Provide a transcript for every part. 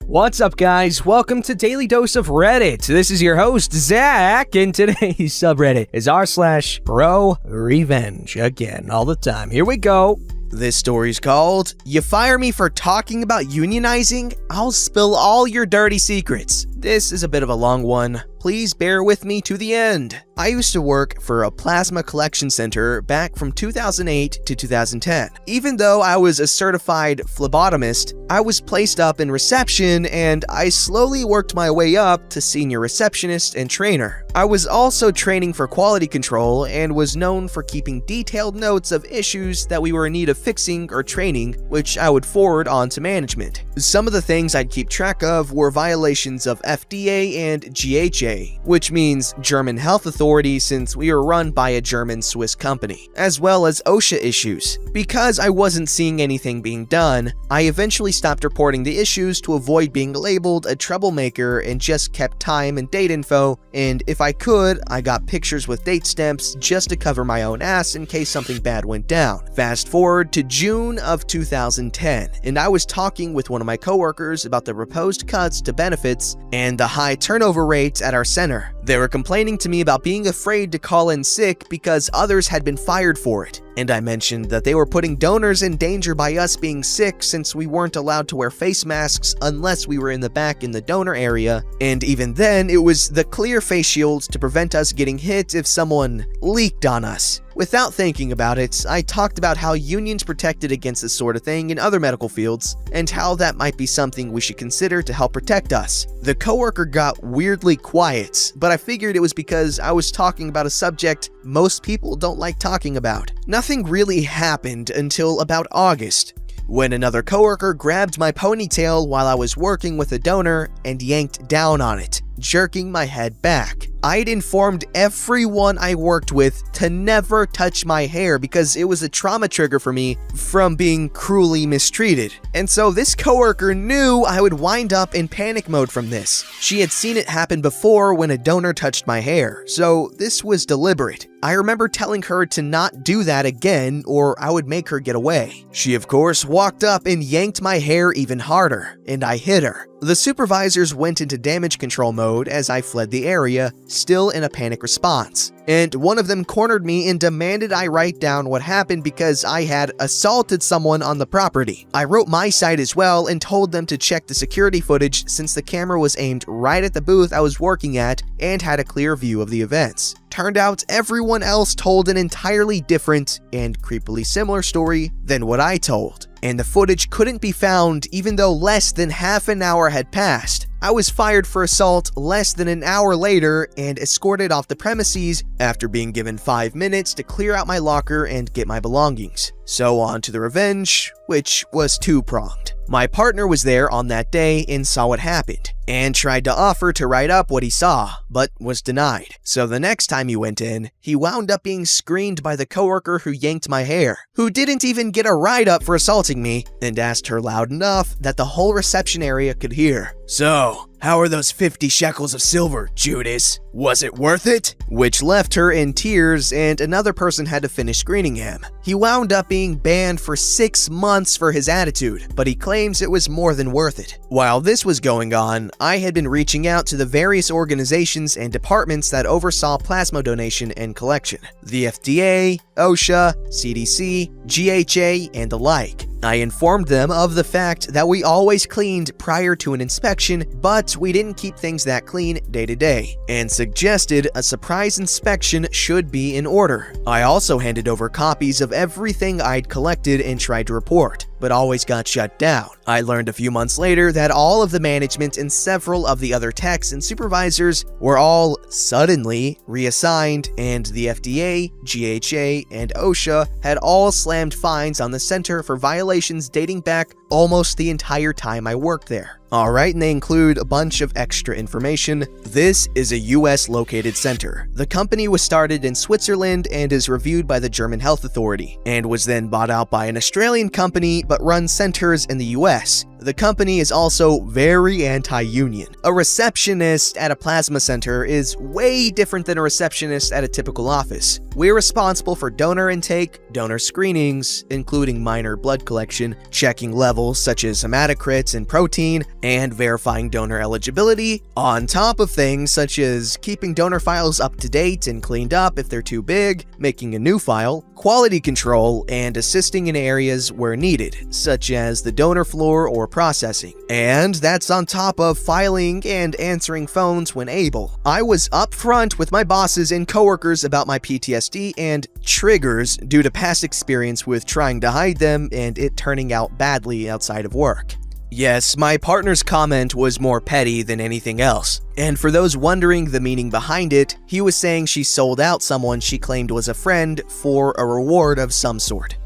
What's up, guys? Welcome to Daily Dose of Reddit. This is your host, Zach, and today's subreddit is r/ProRevenge. Again, all the time. Here we go. This story's called, "You Fire Me for Talking About Unionizing? I'll Spill All Your Dirty Secrets." This is a bit of a long one. Please bear with me to the end. I used to work for a plasma collection center back from 2008 to 2010. Even though I was a certified phlebotomist, I was placed up in reception and I slowly worked my way up to senior receptionist and trainer. I was also training for quality control and was known for keeping detailed notes of issues that we were in need of fixing or training, which I would forward on to management. Some of the things I'd keep track of were violations of FDA and GHA, which means German Health Authority since we were run by a German-Swiss company, as well as OSHA issues. Because I wasn't seeing anything being done, I eventually stopped reporting the issues to avoid being labeled a troublemaker and just kept time and date info, and if I could, I got pictures with date stamps just to cover my own ass in case something bad went down. Fast forward to June of 2010, and I was talking with one of my coworkers about the proposed cuts to benefits and the high turnover rates at our center. They were complaining to me about being afraid to call in sick because others had been fired for it. And I mentioned that they were putting donors in danger by us being sick since we weren't allowed to wear face masks unless we were in the back in the donor area, and even then it was the clear face shields to prevent us getting hit if someone leaked on us. Without thinking about it, I talked about how unions protected against this sort of thing in other medical fields, and how that might be something we should consider to help protect us. The coworker got weirdly quiet, but I figured it was because I was talking about a subject most people don't like talking about. Nothing really happened until about August, when another coworker grabbed my ponytail while I was working with a donor and yanked down on it, jerking my head back. I'd informed everyone I worked with to never touch my hair because it was a trauma trigger for me from being cruelly mistreated. And so this coworker knew I would wind up in panic mode from this. She had seen it happen before when a donor touched my hair, so this was deliberate. I remember telling her to not do that again or I would make her get away. She of course walked up and yanked my hair even harder, and I hit her. The supervisors went into damage control mode as I fled the area, still in a panic response. And one of them cornered me and demanded I write down what happened because I had assaulted someone on the property. I wrote my side as well and told them to check the security footage since the camera was aimed right at the booth I was working at and had a clear view of the events. Turned out everyone else told an entirely different and creepily similar story than what I told. And the footage couldn't be found even though less than half an hour had passed. I was fired for assault less than an hour later and escorted off the premises after being given 5 minutes to clear out my locker and get my belongings. So on to the revenge, which was two-pronged. My partner was there on that day and saw what happened, and tried to offer to write up what he saw, but was denied. So the next time he went in, he wound up being screened by the coworker who yanked my hair, who didn't even get a write-up for assaulting me, and asked her loud enough that the whole reception area could hear. "So, how are those 50 shekels of silver, Judas? Was it worth it?" Which left her in tears, and another person had to finish screening him. He wound up being banned for 6 months for his attitude, but he claims it was more than worth it. While this was going on, I had been reaching out to the various organizations and departments that oversaw plasma donation and collection. The FDA, OSHA, CDC, GHA, and the like. I informed them of the fact that we always cleaned prior to an inspection, but we didn't keep things that clean day to day, and suggested a surprise inspection should be in order. I also handed over copies of everything I'd collected and tried to report, but always got shut down. I learned a few months later that all of the management and several of the other techs and supervisors were all suddenly reassigned, and the FDA, GHA, and OSHA had all slammed fines on the center for violations dating back almost the entire time I worked there. Alright, and they include a bunch of extra information. This is a US located center. The company was started in Switzerland and is reviewed by the German Health Authority, and was then bought out by an Australian company but runs centers in the US. The company is also very anti-union. A receptionist at a plasma center is way different than a receptionist at a typical office. We're responsible for donor intake, donor screenings, including minor blood collection, checking levels such as hematocrits and protein, and verifying donor eligibility, on top of things such as keeping donor files up to date and cleaned up if they're too big, making a new file, quality control, and assisting in areas where needed, such as the donor floor or processing. And that's on top of filing and answering phones when able. I was upfront with my bosses and coworkers about my PTSD and triggers due to past experience with trying to hide them and it turning out badly outside of work. Yes, my partner's comment was more petty than anything else. And for those wondering the meaning behind it, he was saying she sold out someone she claimed was a friend for a reward of some sort.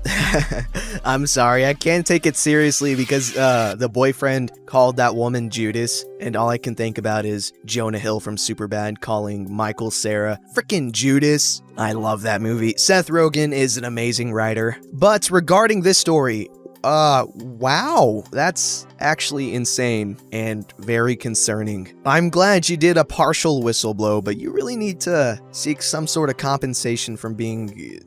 I'm sorry, I can't take it seriously because the boyfriend called that woman Judas, and all I can think about is Jonah Hill from Superbad calling Michael Cera frickin' Judas. I love that movie. Seth Rogen is an amazing writer. But regarding this story, wow, that's actually insane and very concerning. I'm glad you did a partial whistleblow, but you really need to seek some sort of compensation from being,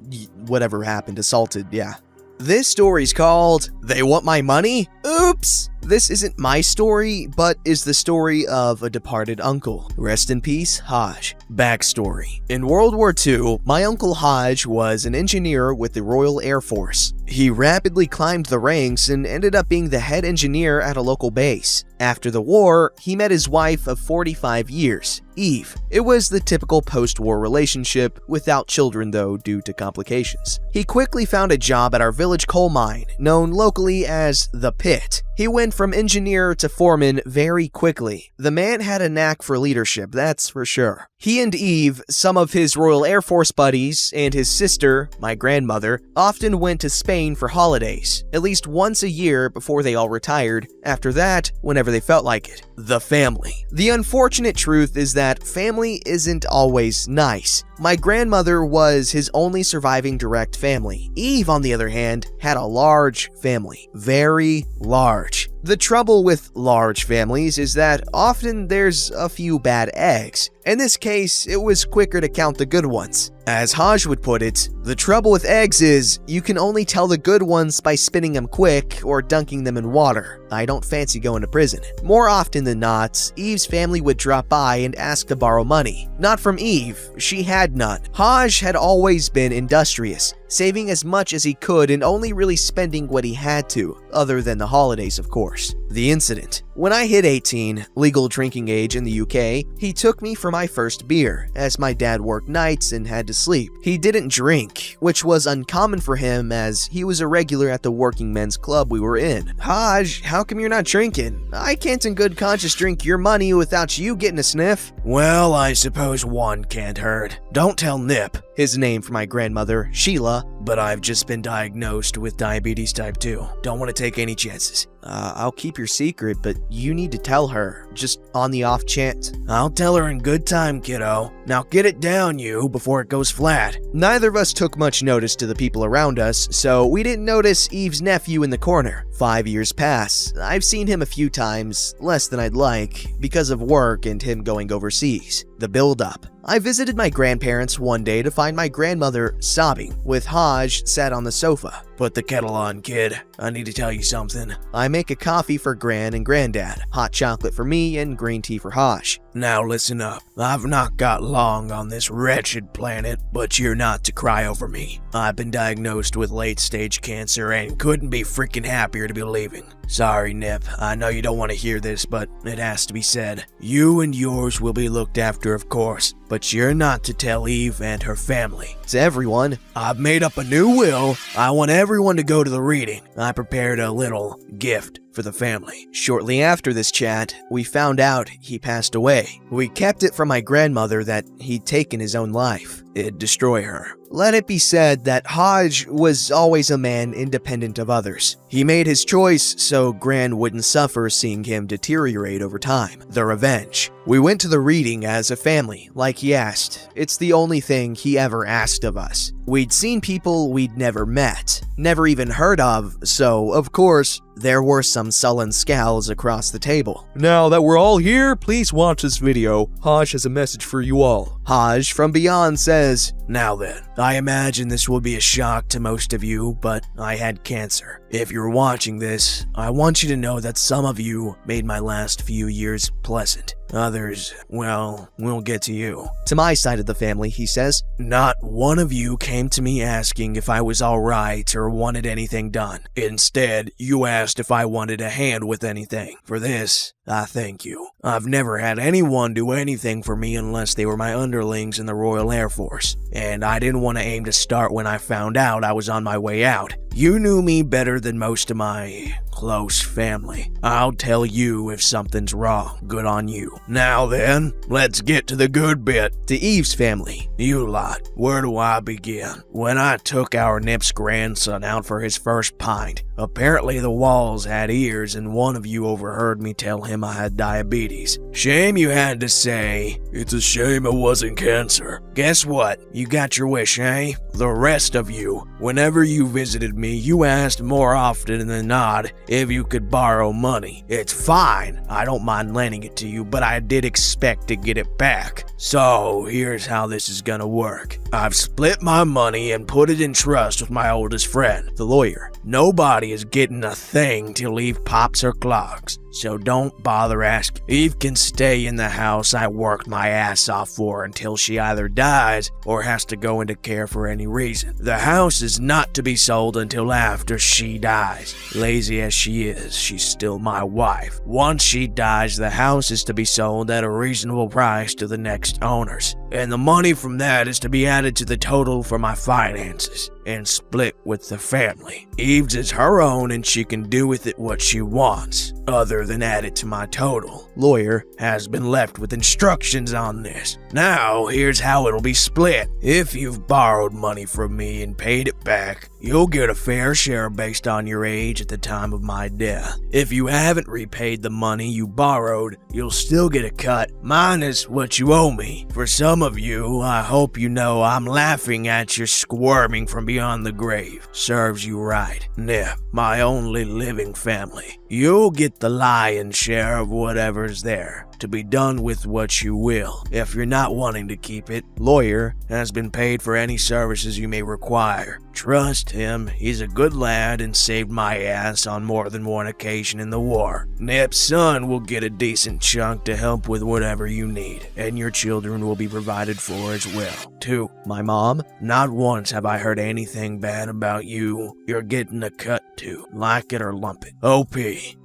whatever happened, assaulted, yeah. This story's called, They Want My Money? Oops! This isn't my story, but is the story of a departed uncle. Rest in peace, Haj. Backstory. In World War II, my uncle Haj was an engineer with the Royal Air Force. He rapidly climbed the ranks and ended up being the head engineer at a local base. After the war, he met his wife of 45 years, Eve. It was the typical post-war relationship, without children though due to complications. He quickly found a job at our village coal mine, known locally as The Pit. He went from engineer to foreman very quickly. The man had a knack for leadership, that's for sure. He and Eve, some of his Royal Air Force buddies, and his sister, my grandmother, often went to Spain for holidays, at least once a year before they all retired. After that, whenever they felt like it. The family. The unfortunate truth is that family isn't always nice. My grandmother was his only surviving direct family. Eve, on the other hand, had a large family. Very large. The trouble with large families is that often there's a few bad eggs. In this case, it was quicker to count the good ones. As Haj would put it, the trouble with eggs is you can only tell the good ones by spinning them quick or dunking them in water. I don't fancy going to prison. More often than not, Eve's family would drop by and ask to borrow money. Not from Eve, she had none. Haj had always been industrious, saving as much as he could and only really spending what he had to, other than the holidays of course. The incident. When I hit 18, legal drinking age in the UK, he took me for my first beer, as my dad worked nights and had to sleep. He didn't drink, which was uncommon for him as he was a regular at the working men's club we were in. Haj, how come you're not drinking? I can't in good conscience drink your money without you getting a sniff. Well, I suppose one can't hurt. Don't tell Nip, his name for my grandmother, Sheila, but I've just been diagnosed with diabetes type 2. Don't want to take any chances. I'll keep your secret, but you need to tell her, just on the off chance. I'll tell her in good time, kiddo. Now get it down, you, before it goes flat. Neither of us took much notice to the people around us, so we didn't notice Eve's nephew in the corner. 5 years pass. I've seen him a few times, less than I'd like, because of work and him going overseas. The build-up. I visited my grandparents one day to find my grandmother sobbing, with Haj sat on the sofa. Put the kettle on, kid. I need to tell you something. I make a coffee for Gran and Granddad, hot chocolate for me, and green tea for Haj. Now listen up. I've not got long on this wretched planet, but you're not to cry over me. I've been diagnosed with late-stage cancer and couldn't be freaking happier to be leaving. Sorry, Nip. I know you don't want to hear this, but it has to be said. You and yours will be looked after, of course, but you're not to tell Eve and her family. To everyone, I've made up a new will. I want everyone to go to the reading. I prepared a little gift for the family. Shortly after this chat, we found out he passed away. We kept it from my grandmother that he'd taken his own life. It'd destroy her. Let it be said that Haj was always a man independent of others. He made his choice so Gran wouldn't suffer seeing him deteriorate over time. The Revenge. We went to the reading as a family, like he asked. It's the only thing he ever asked of us. We'd seen people we'd never met, never even heard of, so, of course, there were some sullen scowls across the table. Now that we're all here, please watch this video. Haj has a message for you all. Haj from beyond says, "Now then, I imagine this will be a shock to most of you, but I had cancer. If you're watching this, I want you to know that some of you made my last few years pleasant. Others, well, we'll get to you." To my side of the family, he says, "Not one of you came to me asking if I was alright or wanted anything done. Instead, you asked if I wanted a hand with anything. For this, I thank you. I've never had anyone do anything for me unless they were my underlings in the Royal Air Force, and I didn't want to aim to start when I found out I was on my way out. You knew me better than most of my close family. I'll tell you if something's wrong. Good on you. Now then, let's get to the good bit." To Eve's family, "You lot, where do I begin? When I took our Nip's grandson out for his first pint, apparently the walls had ears and one of you overheard me tell him I had diabetes. Shame you had to say, 'It's a shame it wasn't cancer.' Guess what? You got your wish, eh? The rest of you, whenever you visited me, you asked more often than not if you could borrow money. It's fine, I don't mind lending it to you, but I did expect to get it back. So here's how this is gonna work. I've split my money and put it in trust with my oldest friend, the lawyer. Nobody is getting a thing till Eve pops her clogs, so don't bother asking. Eve can stay in the house I worked my ass off for until she either dies or has to go into care for any reason. The house is not to be sold until after she dies. Lazy as she is, she's still my wife. Once she dies, the house is to be sold at a reasonable price to the next owners, and the money from that is to be added to the total for my finances and split with the family. Eve's is her own and she can do with it what she wants, other than add it to my total. Lawyer has been left with instructions on this. Now, here's how it'll be split. If you've borrowed money from me and paid it back, you'll get a fair share based on your age at the time of my death. If you haven't repaid the money you borrowed, you'll still get a cut, minus what you owe me. For some of you, I hope you know I'm laughing at your squirming from beyond the grave. Serves you right. Nip, my only living family. You'll get the lion's share of whatever's there, to be done with what you will. If you're not wanting to keep it, lawyer has been paid for any services you may require. Trust him, he's a good lad and saved my ass on more than one occasion in the war. Nip's son will get a decent chunk to help with whatever you need, and your children will be provided for as well. 2. My mom, not once have I heard anything bad about you. You're getting a cut too, like it or lump it. OP,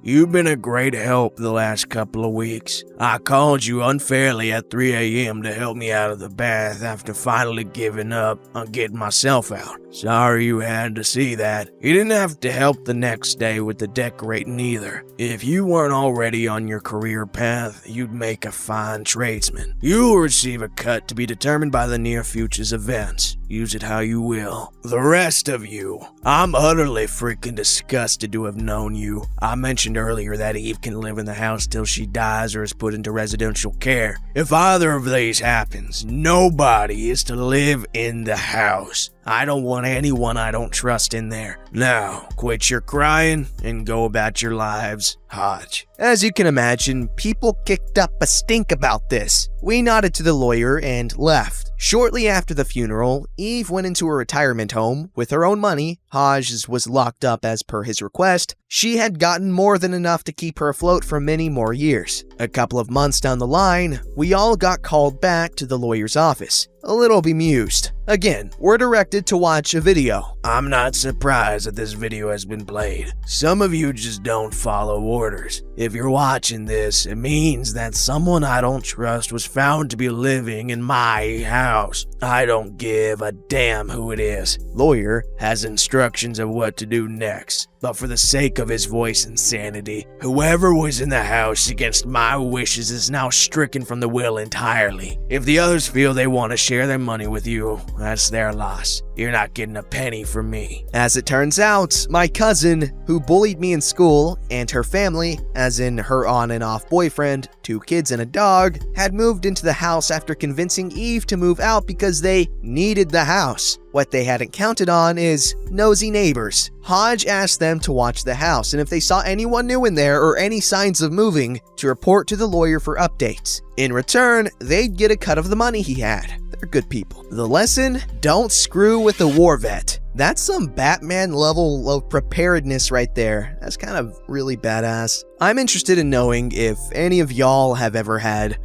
you've been a great help the last couple of weeks. I called you unfairly at 3 a.m. to help me out of the bath after finally giving up on getting myself out. Sorry you had to see that. You didn't have to help the next day with the decorating either. If you weren't already on your career path, you'd make a fine tradesman. You'll receive a cut to be determined by the near future's events. Use it how you will. The rest of you, I'm utterly freaking disgusted to have known you. I mentioned earlier that Eve can live in the house till she dies or is put into residential care. If either of these happens, nobody is to live in the house. I don't want anyone I don't trust in there. Now, quit your crying and go about your lives, Hodge. As you can imagine, people kicked up a stink about this. We nodded to the lawyer and left. Shortly after the funeral, Eve went into a retirement home with her own money. Hodge was locked up as per his request. She had gotten more than enough to keep her afloat for many more years. A couple of months down the line, we all got called back to the lawyer's office, a little bemused. Again, we're directed to watch a video. I'm not surprised that this video has been played. Some of you just don't follow orders. If you're watching this, it means that someone I don't trust was found to be living in my house. I don't give a damn who it is. Lawyer has instructions of what to do next. But for the sake of his voice and sanity, whoever was in the house against my wishes is now stricken from the will entirely. If the others feel they want to share their money with you, that's their loss. You're not getting a penny from me. As it turns out, my cousin, who bullied me in school, and her family, as in her on and off boyfriend, 2 kids and a dog, had moved into the house after convincing Eve to move out because they needed the house. What they hadn't counted on is nosy neighbors. Hodge asked them to watch the house, and if they saw anyone new in there or any signs of moving, to report to the lawyer for updates. In return, they'd get a cut of the money he had. They're good people. The lesson? Don't screw with a war vet. That's some Batman level of preparedness right there. That's kind of really badass. I'm interested in knowing if any of y'all have ever had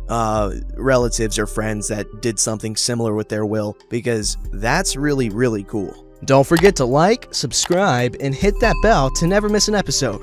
relatives or friends that did something similar with their will, because that's really, really cool. Don't forget to like, subscribe, and hit that bell to never miss an episode.